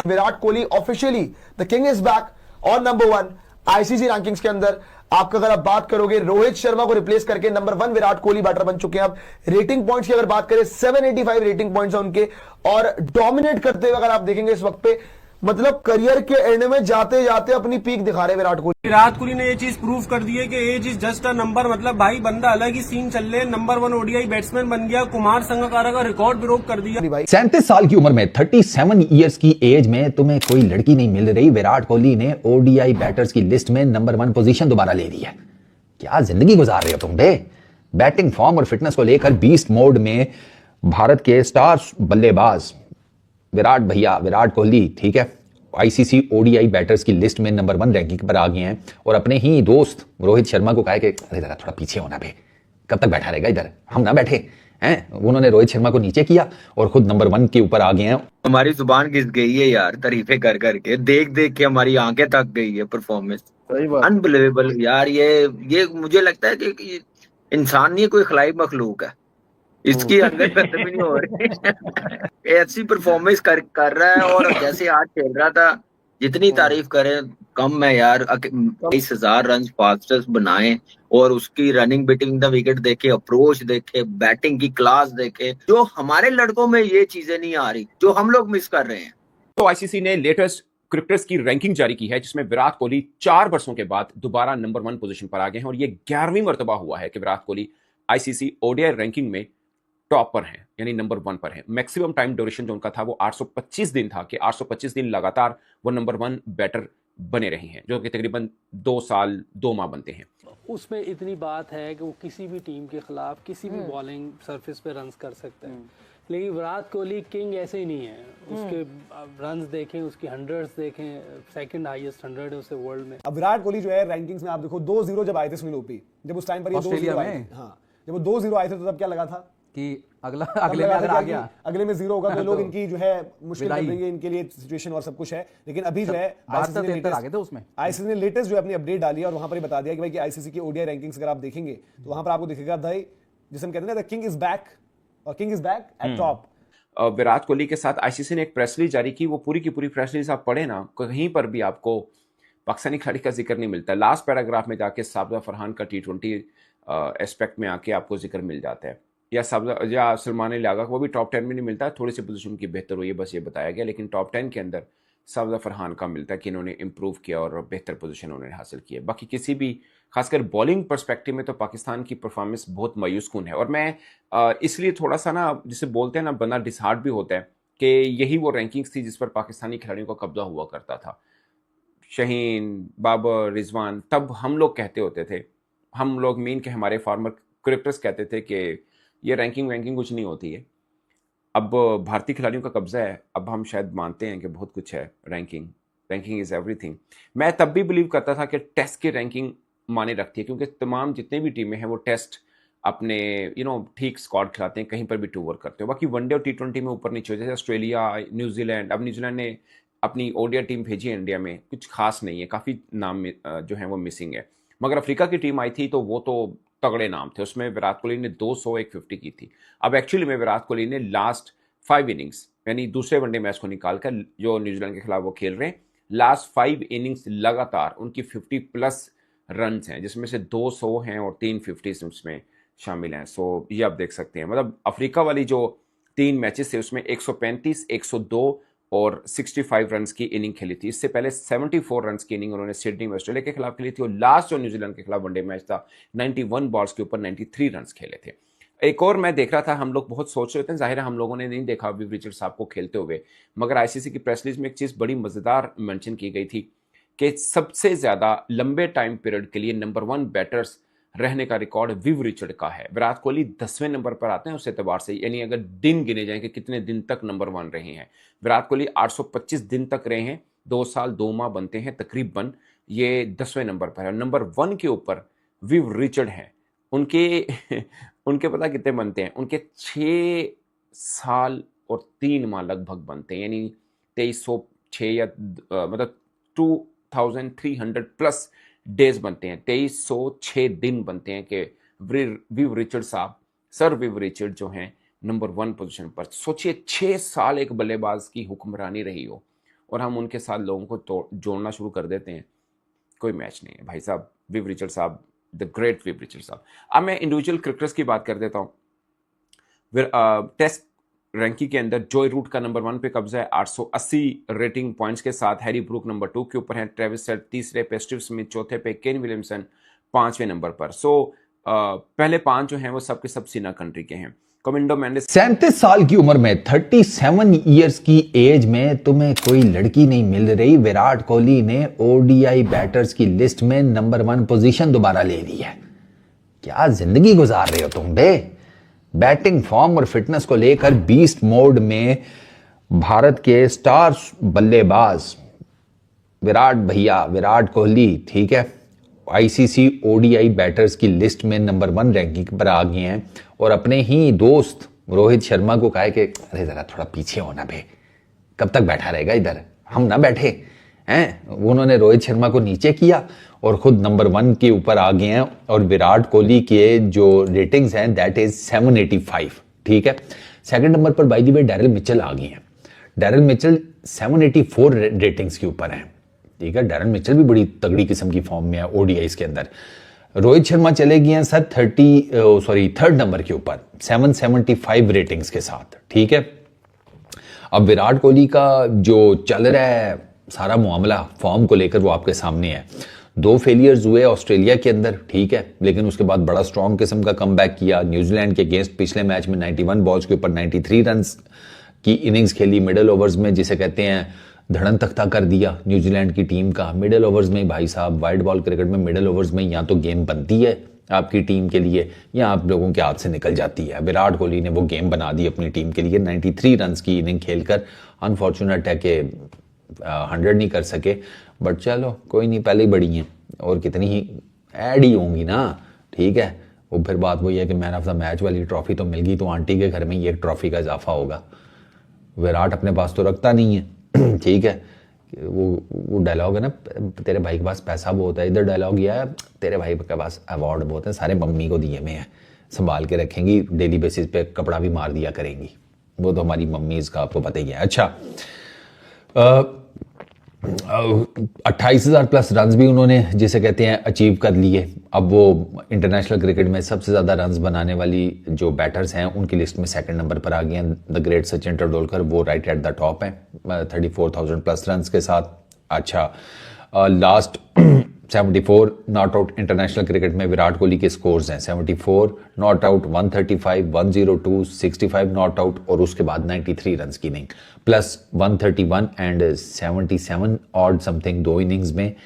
Virat Kohli officially the king is back और number 1 ICC rankings के अंदर। आपका अगर आप बात करोगे रोहित शर्मा को रिप्लेस करके नंबर 1 विराट कोहली बैटर बन चुके हैं। अब रेटिंग पॉइंट्स की अगर बात करें 785 रेटिंग पॉइंट्स हैं उनके, और डोमिनेट करते हुए अगर आप देखेंगे इस वक्त पे, मतलब करियर के एंड में जाते जाते अपनी पीक दिखा रहे विराट कोहली ने ये चीज प्रूव कर दी है कि age is just a number. मतलब भाई बंदा अलग ही सीन चल रहे, नंबर 1 ओडीआई बैट्समैन बन गया, कुमार संगकारा का रिकॉर्ड ब्रेक कर दिया। 37 साल की उम्र में 37 इयर्स की एज में तुम्हें कोई लड़की नहीं मिल रही, विराट कोहली ने ओडीआई बैटर्स की लिस्ट में नंबर 1 पोजीशन दोबारा ले ली है। क्या जिंदगी गुजार रहे हो तुम बे। बैटिंग फॉर्म और फिटनेस को लेकर बीस्ट मोड में भारत के स्टार बल्लेबाज विराट कोहली, ठीक है, आईसीसी ओडीआई बैटर्स की लिस्ट में नंबर 1 रैंकिंग पर आ गए हैं, और अपने ही दोस्त रोहित शर्मा को कहा कि अरे जरा थोड़ा पीछे होना बे, कब तक बैठा रहेगा इधर, हम ना बैठे हैं। उन्होंने रोहित शर्मा को नीचे किया और खुद नंबर 1 के ऊपर आ गए हैं। हमारी जुबान घिस गई है यार तारीफें कर करके, देख देख के हमारी आंखें थक गई है परफॉर्मेंस। अनबिलीवेबल यार। ये मुझे लगता है कि इंसान नहीं, कोई खलाई मखलूक है, इसकी अंदर खत्म ही नहीं हो रही। ऐसी परफॉर्मेंस कर रहा है, और जैसे आज खेल रहा था, जितनी तारीफ करें कम है यार। 22,000 रन फास्टेस्ट बनाए, और उसकी रनिंग बिटवीन द विकेट देखे, अप्रोच देखे, बैटिंग की क्लास देखे, जो हमारे लड़कों में ये चीजें नहीं आ रही, जो हम लोग मिस कर रहे हैं। तो आईसीसी ने लेटेस्ट क्रिकेटर्स की रैंकिंग जारी की है, जिसमें विराट कोहली 4 वर्षों के बाद दोबारा नंबर 1 पोजीशन पर आ गए हैं, और ये 11वीं मर्तबा हुआ है कि Virat Kohli ICC ODI ranking में टॉप पर हैं, यानी नंबर 1 पर हैं। मैक्सिमम टाइम ड्यूरेशन जो उनका था वो 825 दिन था, कि 825 दिन लगातार वो नंबर 1 बैटर बने रहे हैं, जो कि तकरीबन 2 साल 2 माह बनते हैं। उसमें इतनी बात है कि वो किसी भी टीम के खिलाफ किसी भी बॉलिंग सरफेस पे रन्स कर सकते हैं, लेकिन विराट कोहली किंग ऐसे ही नहीं है। उसके रन्स देखें, उसकी 100s देखें, सेकंड हाईएस्ट 100 है उसे वर्ल्ड में। अब विराट कोहली जो है रैंकिंग्स में आप देखो 2-0 जब आए थे सुनील ओपी, जब उस टाइम पर ये 2-0 आए थे, हाँ, जब वो 2-0 आए थे तो तब क्या लगा था कि अगले में अगर आ गया, अगले में 0 होगा तो लोग इनकी जो है मुश्किल कर देंगे, इनके लिए सिचुएशन और सब कुछ है। लेकिन अभी जो है आईसीसी ने लेटेस्ट जो है अपनी अपडेट डाली है, और वहां पर ही बता दिया कि भाई कि आईसीसी की ओडीआई रैंकिंग्स अगर आप देखेंगे तो वहां पर आपको दिखेगा भाई, जिसे हम कहते हैं ना, द किंग इज बैक, और king is back at top. Virat Kohli के साथ आईसीसी ने एक प्रेस रिलीज जारी की, वो पूरी की पूरी प्रेस रिलीज आप पढ़े ना, कहीं पर भी आपको पाकिस्तानी खिलाड़ी का जिक्र नहीं मिलता। लास्ट पैराग्राफ में जाके साबिदा फरहान का T20 एस्पेक्ट में आके आपको जिक्र मिल जाता है, या सलमान लियागा, वो भी टॉप 10 में नहीं मिलता, थोड़ी सी पोजीशन की बेहतर हुई है, बस ये बताया गया। लेकिन टॉप 10 के अंदर साबिदा फरहान का मिलता है कि इन्होंने इंप्रूव किया और बेहतर पोजीशन उन्होंने हासिल की है। बाकी किसी भी, खासकर बॉलिंग पर्सपेक्टिव में तो पाकिस्तान की परफॉर्मेंस बहुत मायूस कुन है, और मैं इसलिए थोड़ा सा ना, जिसे बोलते हैं ना, बंदा डिसहार्ट भी होता है कि यही वो रैंकिंग्स थी जिस पर पाकिस्तानी खिलाड़ियों का कब्जा हुआ करता था। शहीन, बाबर, रिजवान, तब हम लोग कहते होते थे, हम लोग मीन के हमारे फार्मर क्रिकेटर्स कहते थे कि ये रैंकिंग कुछ नहीं होती है। अब भारतीय खिलाड़ियों का कब्जा है, अब हम शायद मानते हैं कि बहुत कुछ है। Ranking is everything. मैं तब भी बिलीव करता था कि टेस्ट की रैंकिंग माने रखती है, क्योंकि तमाम जितने भी टीमें हैं वो टेस्ट अपने ठीक स्क्वाड खिलाते हैं, कहीं पर भी टूर करते हो। बाकी वनडे और T20 में ऊपर नीचे, जैसे ऑस्ट्रेलिया, न्यूजीलैंड, अब न्यूजीलैंड ने अपनी ओडीआई टीम भेजी है इंडिया में, कुछ खास नहीं है, काफ़ी नाम जो है वो मिसिंग है। मगर अफ्रीका की टीम आई थी तो वो तो तगड़े नाम थे, उसमें विराट कोहली ने 200 150 की थी। अब एक्चुअली में विराट कोहली ने लास्ट 5 इनिंग्स, यानी दूसरे वनडे मैच को निकालकर जो न्यूजीलैंड के खिलाफ वो खेल रहे हैं, लास्ट 5 इनिंग्स लगातार उनकी 50+ रन हैं, जिसमें से 200 हैं और 3 50 उसमें शामिल हैं। सो ये आप देख सकते हैं, मतलब अफ्रीका वाली जो 3 मैचेस थे उसमें 135, 102 और 65 रन्स की इनिंग खेली थी। इससे पहले 74 रन्स की इनिंग उन्होंने सिडनी में ऑस्ट्रेलिया के खिलाफ खेली थी, और लास्ट जो न्यूजीलैंड के खिलाफ वनडे मैच था 91 बॉल्स के ऊपर 93 रन्स खेले थे। एक और मैं देख रहा था, हम लोग बहुत सोच रहे थे, जाहिर है हम लोगों ने नहीं देखा विव रिचर्ड साहब को खेलते हुए, मगर आईसीसी की प्रेस रिलीज में एक चीज़ बड़ी मज़ेदार मेंशन की गई थी कि सबसे ज़्यादा लंबे टाइम पीरियड के लिए नंबर 1 बैटर्स रहने का रिकॉर्ड विव रिचर्ड का है। विराट कोहली 10वें नंबर पर आते हैं उस एतबार से, यानी अगर दिन गिने जाएं कि कितने दिन तक नंबर 1 रहे हैं। विराट कोहली 825 दिन तक रहे हैं, 2 साल 2 माह बनते हैं तकरीबन, ये 10वें नंबर पर है। नंबर 1 के ऊपर विव रिचर्ड हैं, उनके पता कितने बनते हैं, उनके 6 साल और 3 माह लगभग बनते हैं, यानी 2306 या मतलब 2300+ डेज बनते हैं, 2306 दिन बनते हैं कि विव रिचर्ड साहब, सर विव रिचर्ड जो हैं नंबर 1 पोजीशन पर। सोचिए 6 साल एक बल्लेबाज की हुक्मरानी रही हो, और हम उनके साथ लोगों को जोड़ना शुरू कर देते हैं, कोई मैच नहीं है भाई साहब। विव रिचर्ड साहब, द ग्रेट विव रिचर्ड साहब। अब मैं इंडिविजुअल क्रिकेटर्स की बात कर देता हूँ। टेस्ट रैंकिंग के अंदर जॉय रूट का नंबर 1 पे कब्जा है 880 रेटिंग पॉइंट्स के साथ। हैरी ब्रूक नंबर 2 के ऊपर है, ट्रेविस हेड तीसरे पे, स्टीव स्मिथ चौथे पे, केन विलियमसन 5वें नंबर पर। सो पहले 5 जो हैं वो सब के सब सीना कंट्री के हैं। कमिंडो मेंडिस 37 साल की उम्र में 37 इयर्स की एज में तुम्हें कोई लड़की नहीं मिल रही, विराट कोहली ने ओडीआई बैटर्स की लिस्ट में नंबर 1 पोजीशन दोबारा ले ली है। क्या जिंदगी गुजार रहे हो तुम बे। बैटिंग फॉर्म और फिटनेस को लेकर बीस्ट मोड में भारत के स्टार बल्लेबाज विराट कोहली, ठीक है, आईसीसी ओडीआई बैटर्स की लिस्ट में नंबर 1 रैंकिंग पर आ गए हैं और अपने ही दोस्त रोहित शर्मा को कहा कि अरे जरा थोड़ा पीछे होना बे, कब तक बैठा रहेगा इधर, हम ना बैठे हैं। उन्होंने रोहित शर्मा को नीचे किया और खुद नंबर 1 के ऊपर आ गए हैं। और विराट कोहली के जो रेटिंग्स हैं दैट इज 785, ठीक है। सेकंड नंबर पर by the way Daryl Mitchell आ गए हैं। डैरिल मिचेल 784 रेटिंग्स के ऊपर हैं, ठीक है। डैरिल मिचेल भी बड़ी तगड़ी किस्म की फॉर्म में है ओडीआईस के अंदर। रोहित शर्मा चले गए हैं सर थर्ड नंबर के ऊपर 775 रेटिंग्स के साथ, ठीक है। अब विराट कोहली का जो चल रहा है सारा मामला फॉर्म को लेकर वो आपके सामने है। 2 फेलियर्स हुए ऑस्ट्रेलिया के अंदर, ठीक है, लेकिन उसके बाद बड़ा स्ट्रॉन्ग किस्म का कमबैक किया। न्यूजीलैंड के अगेंस्ट पिछले मैच में 91 बॉल्स के ऊपर 93 रन की इनिंग्स खेली मिडिल ओवर्स में, जिसे कहते हैं धड़न तख्ता कर दिया न्यूजीलैंड की टीम का। मिडिल ओवर्स में भाई साहब, वाइड बॉल क्रिकेट में मिडिल ओवर्स में या तो गेम बनती है आपकी टीम के लिए या आप लोगों के हाथ से निकल जाती है। विराट कोहली ने वो गेम बना दी अपनी टीम के लिए 93 रन की इनिंग खेलकर। अनफॉर्चुनेट है कि 100 नहीं कर सके, बट चलो कोई नहीं, पहले ही बड़ी हैं और कितनी ही ऐड ही होंगी ना, ठीक है। वो फिर बात वही है कि मैन ऑफ द मैच वाली ट्रॉफी तो मिल गई तो आंटी के घर में ये ट्रॉफी का इजाफा होगा। विराट अपने पास तो रखता नहीं है, ठीक है। वो डायलॉग है ना, तेरे भाई के पास पैसा बहुत है, इधर डायलॉग ये है तेरे भाई के पास अवार्ड बहुत है, सारे मम्मी को दिए में है, संभाल के रखेंगी, डेली बेसिस पे कपड़ा भी मार दिया करेंगी। वो तो हमारी मम्मीज का आपको पता ही है। अच्छा, 28,000 प्लस रन्स भी उन्होंने जिसे कहते हैं अचीव कर लिए। अब वो इंटरनेशनल क्रिकेट में सबसे ज़्यादा रन्स बनाने वाली जो बैटर्स हैं उनकी लिस्ट में सेकंड नंबर पर आ गए हैं। द ग्रेट सचिन तेंदुलकर वो राइट एट द टॉप हैं 34,000 प्लस रन्स के साथ। अच्छा, last 74 not out international cricket में विराट कोहली के स्कोर्स हैं 74 नॉट आउट, 135, 102, 65 नॉट आउट और उसके बाद 93 रन की inning plus 131 and 77 odd something 2 innings में